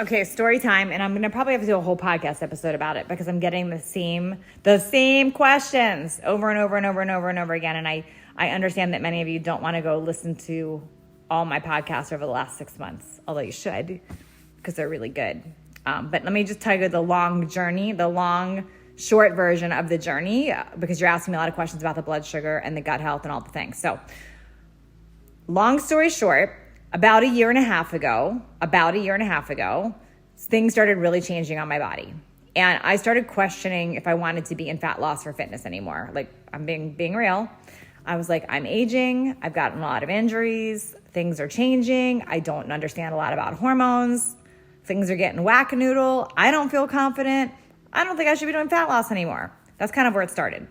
Okay, story time, and I'm gonna probably have to do a whole podcast episode about it because I'm getting the same questions over and over and over and over and over again. And I understand that many of you don't want to go listen to all my podcasts over the last 6 months, although you should because they're really good. But let me just tell you the short version of the journey because you're asking me a lot of questions about the blood sugar and the gut health and all the things. So, long story short. About a year and a half ago, things started really changing on my body. And I started questioning if I wanted to be in fat loss for fitness anymore. Like, I'm being real. I was like, I'm aging. I've gotten a lot of injuries. Things are changing. I don't understand a lot about hormones. Things are getting whack-a-noodle. I don't feel confident. I don't think I should be doing fat loss anymore. That's kind of where it started.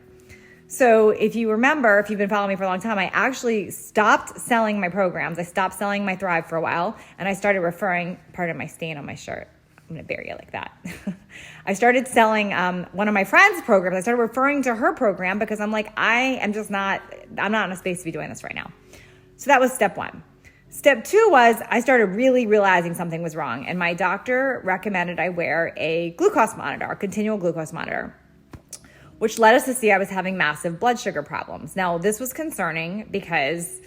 So if you remember, if you've been following me for a long time, I actually stopped selling my programs. I stopped selling my Thrive for a while, and I started referring, pardon my stain on my shirt. I'm going to bury it like that. I started selling one of my friend's programs. I started referring to her program because I'm like, I'm not in a space to be doing this right now. So that was step one. Step two was I started really realizing something was wrong, and my doctor recommended I wear a glucose monitor, a continual glucose monitor, which led us to see I was having massive blood sugar problems. Now, this was concerning because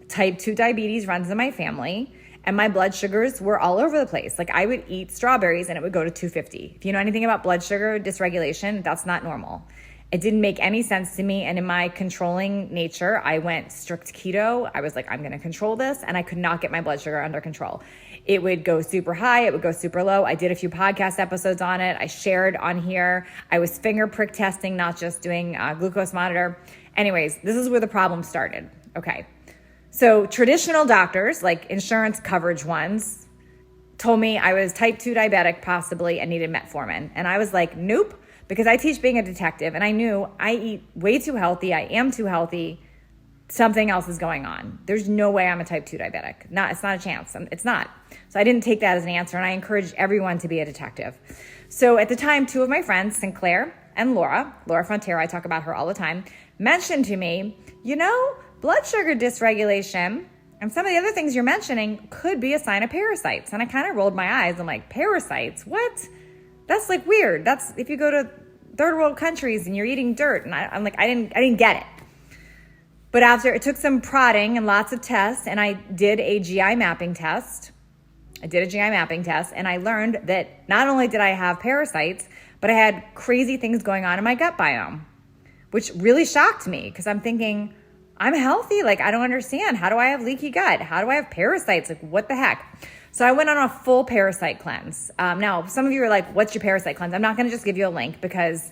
type 2 diabetes runs in my family, and my blood sugars were all over the place. Like, I would eat strawberries and it would go to 250. If you know anything about blood sugar dysregulation, that's not normal. It didn't make any sense to me, and in my controlling nature, I went strict keto. I was like, I'm gonna control this, and I could not get my blood sugar under control. It would go super high, it would go super low. I did a few podcast episodes on it. I shared on here. I was finger prick testing, not just doing a glucose monitor. Anyways, this is where the problem started. Okay, so traditional doctors, like insurance coverage ones, told me I was type 2 diabetic possibly and needed metformin. And I was like, nope. Because I teach being a detective, and I knew I eat way too healthy. I am too healthy. Something else is going on. There's no way I'm a type 2 diabetic. It's not a chance. It's not. So I didn't take that as an answer, and I encouraged everyone to be a detective. So at the time, two of my friends, Sinclair and Laura Frontera, I talk about her all the time, mentioned to me, blood sugar dysregulation and some of the other things you're mentioning could be a sign of parasites. And I kind of rolled my eyes. I'm like, parasites? What? That's like weird. That's if you go to third world countries and you're eating dirt. And I'm like, I didn't get it. But after it took some prodding and lots of tests, and I did a GI mapping test. And I learned that not only did I have parasites, but I had crazy things going on in my gut biome, which really shocked me because I'm thinking, I'm healthy. Like, I don't understand. How do I have leaky gut? How do I have parasites? Like, what the heck? So I went on a full parasite cleanse. Now, some of you are like, what's your parasite cleanse? I'm not going to just give you a link because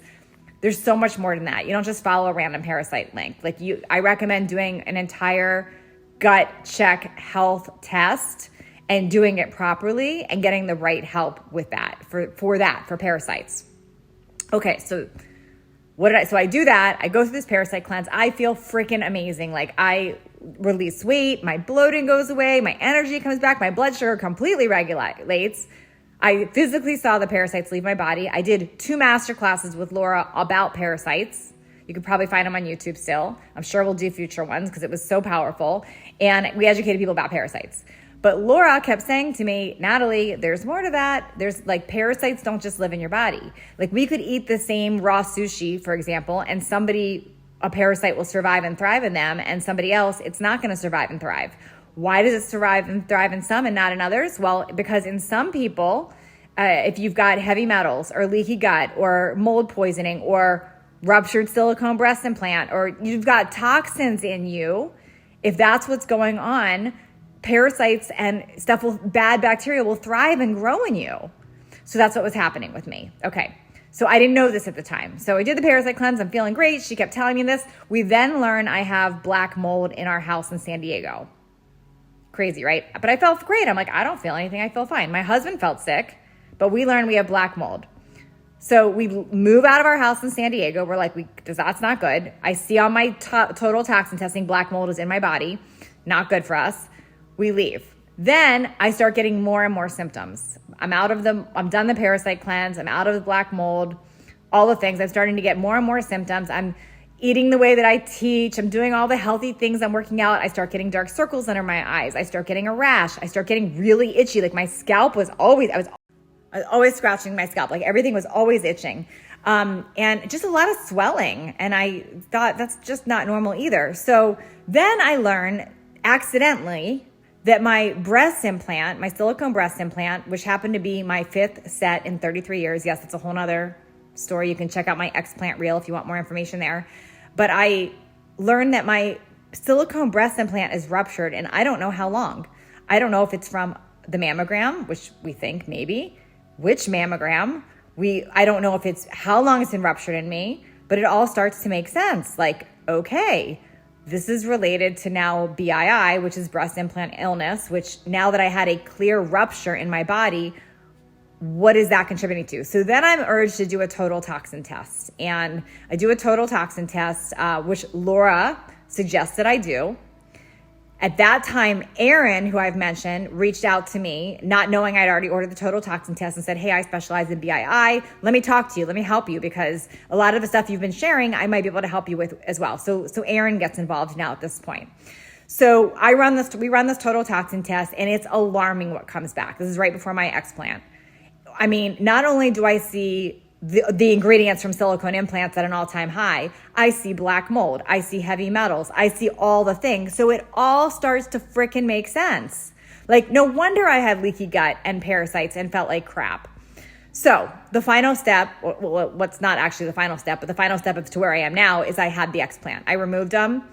there's so much more than that. You don't just follow a random parasite link. I recommend doing an entire gut check health test and doing it properly and getting the right help with that for parasites. Okay, so I do that. I go through this parasite cleanse. I feel freaking amazing. Like, I release weight, my bloating goes away, my energy comes back, my blood sugar completely regulates. I physically saw the parasites leave my body. I did 2 master classes with Laura about parasites. You could probably find them on YouTube still. I'm sure we'll do future ones because it was so powerful. And we educated people about parasites. But Laura kept saying to me, Natalie, there's more to that. There's parasites don't just live in your body. Like, we could eat the same raw sushi, for example, and a parasite will survive and thrive in them, and somebody else, it's not going to survive and thrive. Why does it survive and thrive in some and not in others? Well, because in some people, if you've got heavy metals or leaky gut or mold poisoning or ruptured silicone breast implant, or you've got toxins in you, if that's what's going on, parasites and bad bacteria will thrive and grow in you. So that's what was happening with me. Okay. So I didn't know this at the time. So I did the parasite cleanse. I'm feeling great. She kept telling me this. We then learn I have black mold in our house in San Diego. Crazy, right? But I felt great. I'm like, I don't feel anything. I feel fine. My husband felt sick, but we learned we have black mold. So we move out of our house in San Diego. We're like, that's not good. I see on my total toxin testing, black mold is in my body. Not good for us. We leave. Then I start getting more and more symptoms. I'm done the parasite cleanse. I'm out of the black mold, all the things. I'm starting to get more and more symptoms. I'm eating the way that I teach. I'm doing all the healthy things. I'm working out. I start getting dark circles under my eyes. I start getting a rash. I start getting really itchy. Like, my scalp was I was always scratching my scalp. Like everything was always itching. And just a lot of swelling. And I thought that's just not normal either. So then I learned accidentally that my breast implant, my silicone breast implant, which happened to be my 5th set in 33 years. Yes, it's a whole nother story. You can check out my Explant reel if you want more information there. But I learned that my silicone breast implant is ruptured and I don't know how long. I don't know if it's from the mammogram, which we think maybe, which mammogram. I don't know if it's how long it's been ruptured in me, but it all starts to make sense. Like, okay, this is related to now BII, which is breast implant illness, which now that I had a clear rupture in my body, what is that contributing to? So then I'm urged to do a total toxin test. And I do a total toxin test, which Laura suggested I do. At that time, Erin, who I've mentioned, reached out to me, not knowing I'd already ordered the total toxin test, and said, hey, I specialize in BII. Let me talk to you. Let me help you, because a lot of the stuff you've been sharing, I might be able to help you with as well. So Erin gets involved now at this point. So we run this total toxin test, and it's alarming what comes back. This is right before my Explant. I mean, not only do I see the ingredients from silicone implants at an all-time high, I see black mold, I see heavy metals, I see all the things. So it all starts to frickin' make sense. Like, no wonder I had leaky gut and parasites and felt like crap. So the final step, well, what's not actually the final step, but the final step to where I am now is I had the Explant. I removed them.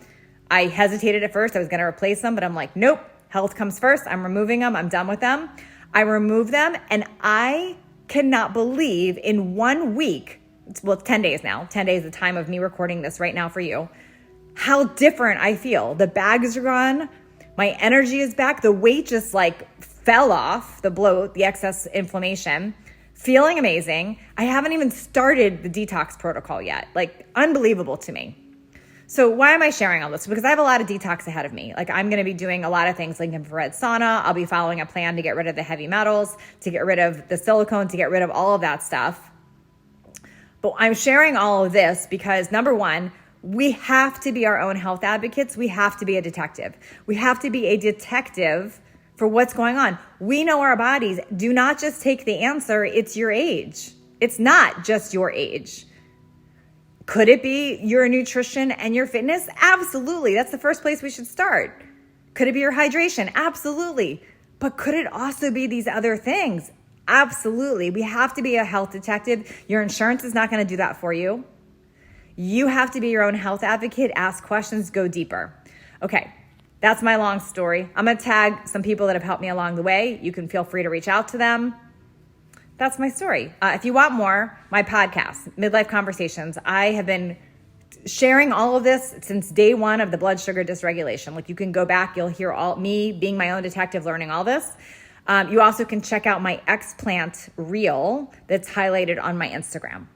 I hesitated at first. I was going to replace them, but I'm like, nope, health comes first. I'm removing them. I'm done with them. I removed them, and I cannot believe in 1 week, it's 10 days now, 10 days the time of me recording this right now for you, how different I feel. The bags are gone. My energy is back. The weight just like fell off, the bloat, the excess inflammation, feeling amazing. I haven't even started the detox protocol yet. Like, unbelievable to me. So why am I sharing all this? Because I have a lot of detox ahead of me. Like, I'm going to be doing a lot of things like infrared sauna. I'll be following a plan to get rid of the heavy metals, to get rid of the silicone, to get rid of all of that stuff. But I'm sharing all of this because, number one, we have to be our own health advocates. We have to be a detective. We have to be a detective for what's going on. We know our bodies. Do not just take the answer. It's your age. It's not just your age. Could it be your nutrition and your fitness? Absolutely. That's the first place we should start. Could it be your hydration? Absolutely. But could it also be these other things? Absolutely. We have to be a health detective. Your insurance is not going to do that for you. You have to be your own health advocate, ask questions, go deeper. Okay, that's my long story. I'm going to tag some people that have helped me along the way. You can feel free to reach out to them. That's my story. If you want more, my podcast, Midlife Conversations, I have been sharing all of this since day one of the blood sugar dysregulation. Like, you can go back, you'll hear all me being my own detective, learning all this. You also can check out my Explant reel that's highlighted on my Instagram.